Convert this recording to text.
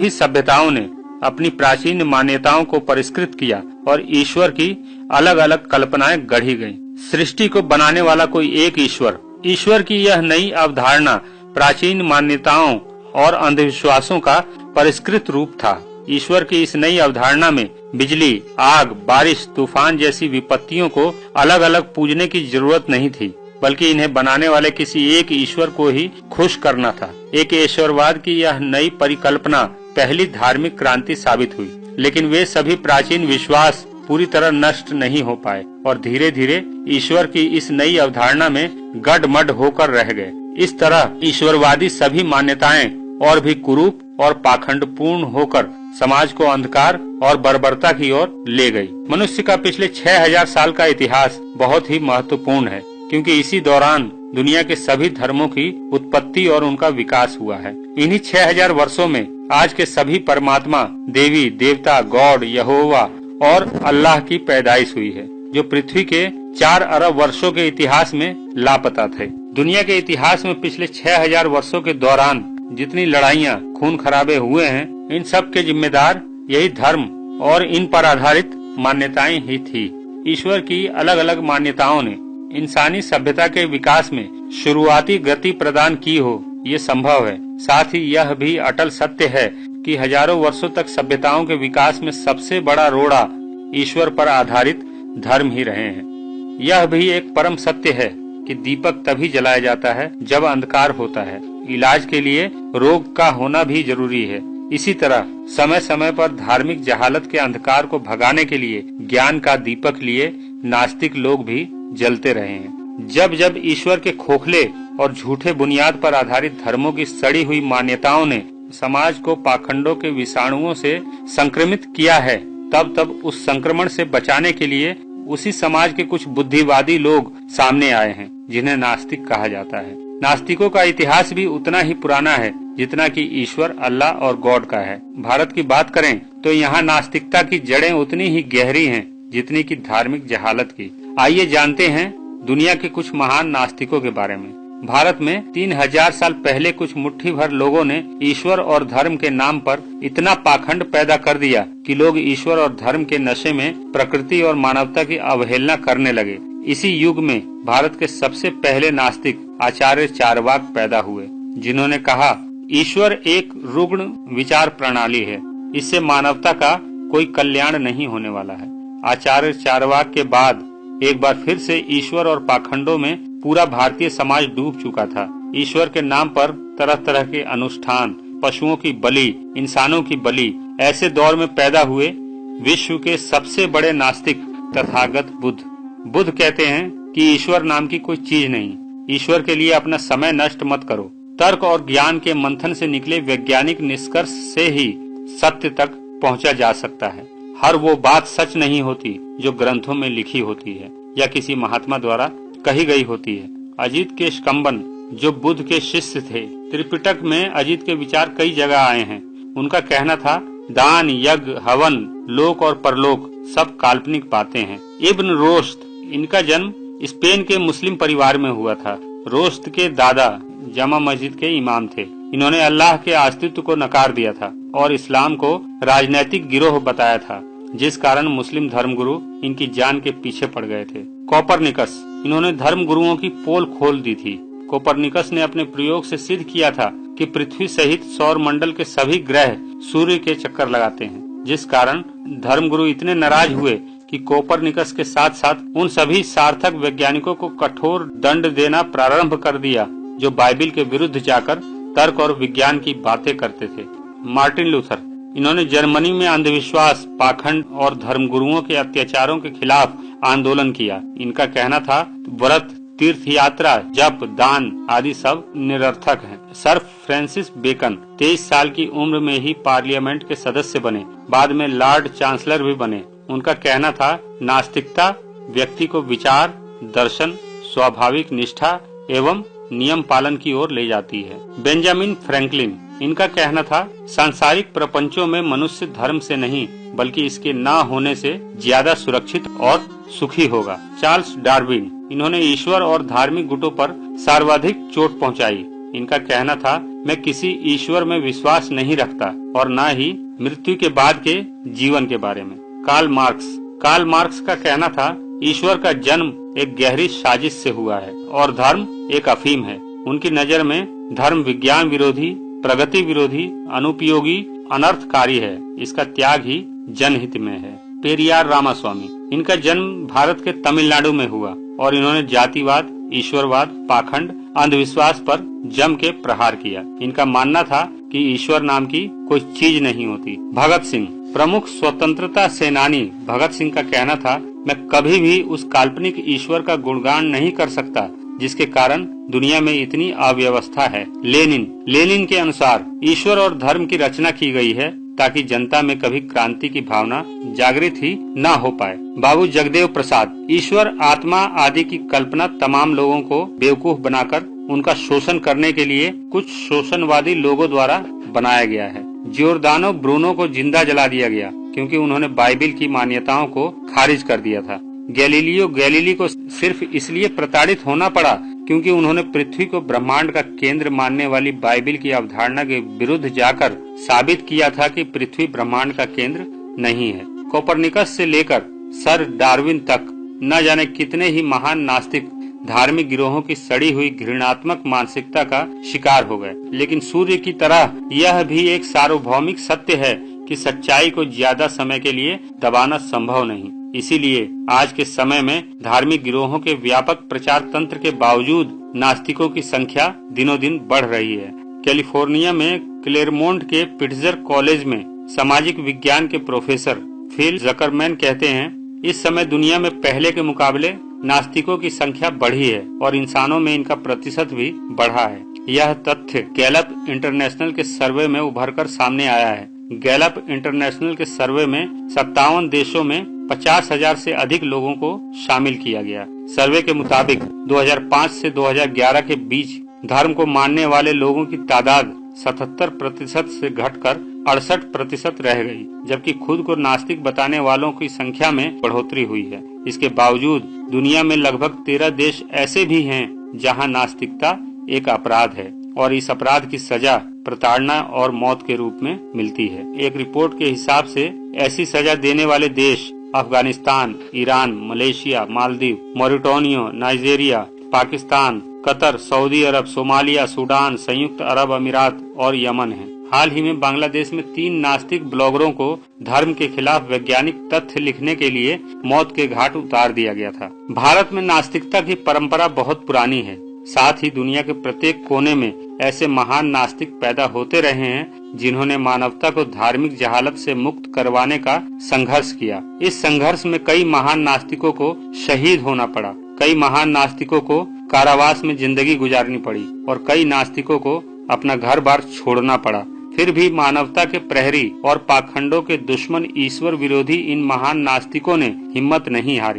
सभी सभ्यताओं ने अपनी प्राचीन मान्यताओं को परिष्कृत किया और ईश्वर की अलग अलग कल्पनाएं गढ़ी गईं। सृष्टि को बनाने वाला कोई एक ईश्वर की यह नई अवधारणा प्राचीन मान्यताओं और अंधविश्वासों का परिष्कृत रूप था। ईश्वर की इस नई अवधारणा में बिजली, आग, बारिश, तूफान जैसी विपत्तियों को अलग अलग पूजने की जरूरत नहीं थी, बल्कि इन्हें बनाने वाले किसी एक ईश्वर को ही खुश करना था। एक ईश्वरवाद की यह नई परिकल्पना पहली धार्मिक क्रांति साबित हुई, लेकिन वे सभी प्राचीन विश्वास पूरी तरह नष्ट नहीं हो पाए और धीरे धीरे ईश्वर की इस नई अवधारणा में गडमड होकर रह गए। इस तरह ईश्वरवादी सभी मान्यताएं और भी कुरूप और पाखंडपूर्ण होकर समाज को अंधकार और बर्बरता की ओर ले गई। मनुष्य का पिछले 6000 साल का इतिहास बहुत ही महत्वपूर्ण है, क्योंकि इसी दौरान दुनिया के सभी धर्मों की उत्पत्ति और उनका विकास हुआ है। इन्हीं 6000 वर्षों में आज के सभी परमात्मा, देवी देवता, गॉड, यहोवा और अल्लाह की पैदाइश हुई है, जो पृथ्वी के 4 अरब वर्षों के इतिहास में लापता थे। दुनिया के इतिहास में पिछले 6000 वर्षों के दौरान जितनी लड़ाइयाँ, खून खराबे हुए हैं, इन सब के जिम्मेदार यही धर्म और इन पर आधारित मान्यताएं ही थी। ईश्वर की अलग अलग मान्यताओं ने इंसानी सभ्यता के विकास में शुरुआती गति प्रदान की हो, ये संभव है। साथ ही यह भी अटल सत्य है कि हजारों वर्षों तक सभ्यताओं के विकास में सबसे बड़ा रोड़ा ईश्वर पर आधारित धर्म ही रहे हैं। यह भी एक परम सत्य है कि दीपक तभी जलाया जाता है जब अंधकार होता है। इलाज के लिए रोग का होना भी जरूरी है। इसी तरह समय समय पर धार्मिक जहालत के अंधकार को भगाने के लिए ज्ञान का दीपक लिए नास्तिक लोग भी जलते रहे हैं। जब जब ईश्वर के खोखले और झूठे बुनियाद पर आधारित धर्मों की सड़ी हुई मान्यताओं ने समाज को पाखंडों के विषाणुओं से संक्रमित किया है, तब तब उस संक्रमण से बचाने के लिए उसी समाज के कुछ बुद्धिवादी लोग सामने आए हैं, जिन्हें नास्तिक कहा जाता है। नास्तिकों का इतिहास भी उतना ही पुराना है जितना कि ईश्वर, अल्लाह और गॉड का है। भारत की बात करें तो यहाँ नास्तिकता की जड़ें उतनी ही गहरी हैं जितनी की धार्मिक जहालत की। आइए जानते हैं दुनिया के कुछ महान नास्तिकों के बारे में। भारत में 3000 साल पहले कुछ मुट्ठी भर लोगों ने ईश्वर और धर्म के नाम पर इतना पाखंड पैदा कर दिया कि लोग ईश्वर और धर्म के नशे में प्रकृति और मानवता की अवहेलना करने लगे। इसी युग में भारत के सबसे पहले नास्तिक आचार्य चारवाक पैदा हुए, जिन्होंने कहा ईश्वर एक रुग्ण विचार प्रणाली है, इससे मानवता का कोई कल्याण नहीं होने वाला है। आचार्य चारवाक के बाद एक बार फिर से ईश्वर और पाखंडों में पूरा भारतीय समाज डूब चुका था। ईश्वर के नाम पर तरह तरह के अनुष्ठान, पशुओं की बलि, इंसानों की बलि, ऐसे दौर में पैदा हुए विश्व के सबसे बड़े नास्तिक तथागत बुद्ध कहते हैं कि ईश्वर नाम की कोई चीज नहीं। ईश्वर के लिए अपना समय नष्ट मत करो। तर्क और ज्ञान के मंथन से निकले वैज्ञानिक निष्कर्ष से ही सत्य तक पहुंचा जा सकता है। हर वो बात सच नहीं होती जो ग्रंथों में लिखी होती है या किसी महात्मा द्वारा कही गई होती है। अजित के शकंबन, जो बुद्ध के शिष्य थे, त्रिपिटक में अजित के विचार कई जगह आए हैं। उनका कहना था दान, यज्ञ, हवन, लोक और परलोक सब काल्पनिक बातें हैं। इब्न रोश्द, इनका जन्म स्पेन के मुस्लिम परिवार में हुआ था। रोश्द के दादा जमा मस्जिद के इमाम थे। इन्होंने अल्लाह के अस्तित्व को नकार दिया था और इस्लाम को राजनैतिक गिरोह बताया था, जिस कारण मुस्लिम धर्मगुरु इनकी जान के पीछे पड़ गए थे। कोपरनिकस, इन्होंने धर्म गुरुओं की पोल खोल दी थी। कोपरनिकस ने अपने प्रयोग से सिद्ध किया था कि पृथ्वी सहित सौर मंडल के सभी ग्रह सूर्य के चक्कर लगाते हैं, जिस कारण धर्मगुरु इतने नाराज हुए कि कोपरनिकस के साथ साथ उन सभी सार्थक वैज्ञानिकों को कठोर दंड देना प्रारंभ कर दिया जो बाइबिल के विरुद्ध जाकर तर्क और विज्ञान की बातें करते थे। मार्टिन लूथर, इन्होंने जर्मनी में अंधविश्वास, पाखंड और धर्मगुरुओं के अत्याचारों के खिलाफ आंदोलन किया। इनका कहना था व्रत, तीर्थ यात्रा, जप, दान आदि सब निरर्थक हैं। सर फ्रांसिस बेकन 23 साल की उम्र में ही पार्लियामेंट के सदस्य बने, बाद में लॉर्ड चांसलर भी बने। उनका कहना था नास्तिकता व्यक्ति को विचार, दर्शन, स्वाभाविक निष्ठा एवं नियम पालन की ओर ले जाती है। बेंजामिन फ्रैंकलिन, इनका कहना था सांसारिक प्रपंचों में मनुष्य धर्म से नहीं बल्कि इसके न होने से ज्यादा सुरक्षित और सुखी होगा। चार्ल्स डार्विन, इन्होंने ईश्वर और धार्मिक गुटों पर सर्वाधिक चोट पहुंचाई। इनका कहना था मैं किसी ईश्वर में विश्वास नहीं रखता और न ही मृत्यु के बाद के जीवन के बारे में। कार्ल मार्क्स का कहना था, ईश्वर का जन्म एक गहरी साजिश से हुआ है और धर्म एक अफीम है। उनकी नजर में धर्म विज्ञान विरोधी, प्रगति विरोधी, अनुपयोगी, अनर्थकारी है। इसका त्याग ही जनहित में है। पेरियार रामास्वामी, इनका जन्म भारत के तमिलनाडु में हुआ और इन्होंने जातिवाद, ईश्वरवाद, पाखंड, अंधविश्वास पर जम के प्रहार किया। इनका मानना था कि ईश्वर नाम की कोई चीज नहीं होती। भगत सिंह, प्रमुख स्वतंत्रता सेनानी भगत सिंह का कहना था, मैं कभी भी उस काल्पनिक ईश्वर का गुणगान नहीं कर सकता जिसके कारण दुनिया में इतनी अव्यवस्था है। लेनिन के अनुसार ईश्वर और धर्म की रचना की गई है ताकि जनता में कभी क्रांति की भावना जागृत ही न हो पाए। बाबू जगदेव प्रसाद, ईश्वर, आत्मा आदि की कल्पना तमाम लोगों को बेवकूफ बनाकर उनका शोषण करने के लिए कुछ शोषणवादी लोगों द्वारा बनाया गया है। जियोर्दानो ब्रूनो को जिंदा जला दिया गया क्योंकि उन्होंने बाइबिल की मान्यताओं को खारिज कर दिया था। गैलीलियो गैलीली को सिर्फ इसलिए प्रताड़ित होना पड़ा क्योंकि उन्होंने पृथ्वी को ब्रह्मांड का केंद्र मानने वाली बाइबिल की अवधारणा के विरुद्ध जाकर साबित किया था कि पृथ्वी ब्रह्मांड का केंद्र नहीं है। कोपरनिकस से लेकर सर डार्विन तक न जाने कितने ही महान नास्तिक धार्मिक गिरोहों की सड़ी हुई घृणात्मक मानसिकता का शिकार हो गए। लेकिन सूर्य की तरह यह भी एक सार्वभौमिक सत्य है कि सच्चाई को ज्यादा समय के लिए दबाना संभव नहीं। इसीलिए आज के समय में धार्मिक गिरोहों के व्यापक प्रचार तंत्र के बावजूद नास्तिकों की संख्या दिनों दिन बढ़ रही है। कैलिफोर्निया में क्लेरमोंट के पिट्जर कॉलेज में सामाजिक विज्ञान के प्रोफेसर फिल जकरमैन कहते हैं, इस समय दुनिया में पहले के मुकाबले नास्तिकों की संख्या बढ़ी है और इंसानों में इनका प्रतिशत भी बढ़ा है। यह तथ्य गैलप इंटरनेशनल के सर्वे में उभर कर सामने आया है। गैलप इंटरनेशनल के सर्वे में 57 देशों में 50,000 से अधिक लोगों को शामिल किया गया। सर्वे के मुताबिक 2005 से 2011 के बीच धर्म को मानने वाले लोगों की तादाद 77% से घटकर 68% रह गई, जबकि खुद को नास्तिक बताने वालों की संख्या में बढ़ोतरी हुई है। इसके बावजूद दुनिया में लगभग 13 देश ऐसे भी हैं जहां नास्तिकता एक अपराध है और इस अपराध की सजा प्रताड़ना और मौत के रूप में मिलती है। एक रिपोर्ट के हिसाब से ऐसी सजा देने वाले देश Afghanistan, Iran, Malaysia, Maldives, Mauritania, Nigeria, Pakistan, Qatar, Saudi अरब, सोमालिया, सूडान, संयुक्त अरब अमीरात और यमन है। हाल ही में बांग्लादेश में 3 नास्तिक ब्लॉगरों को धर्म के खिलाफ वैज्ञानिक तथ्य लिखने के लिए मौत के घाट उतार दिया गया था। भारत में नास्तिकता की परंपरा बहुत पुरानी है। साथ ही दुनिया के प्रत्येक कोने में ऐसे महान नास्तिक पैदा होते रहे हैं जिन्होंने मानवता को धार्मिक जहालत से मुक्त करवाने का संघर्ष किया। इस संघर्ष में कई महान नास्तिकों को शहीद होना पड़ा, कई महान नास्तिकों को कारावास में जिंदगी गुजारनी पड़ी और कई नास्तिकों को अपना घर बार छोड़ना पड़ा। फिर भी मानवता के प्रहरी और पाखंडों के दुश्मन ईश्वर विरोधी इन महान नास्तिकों ने हिम्मत नहीं हारी।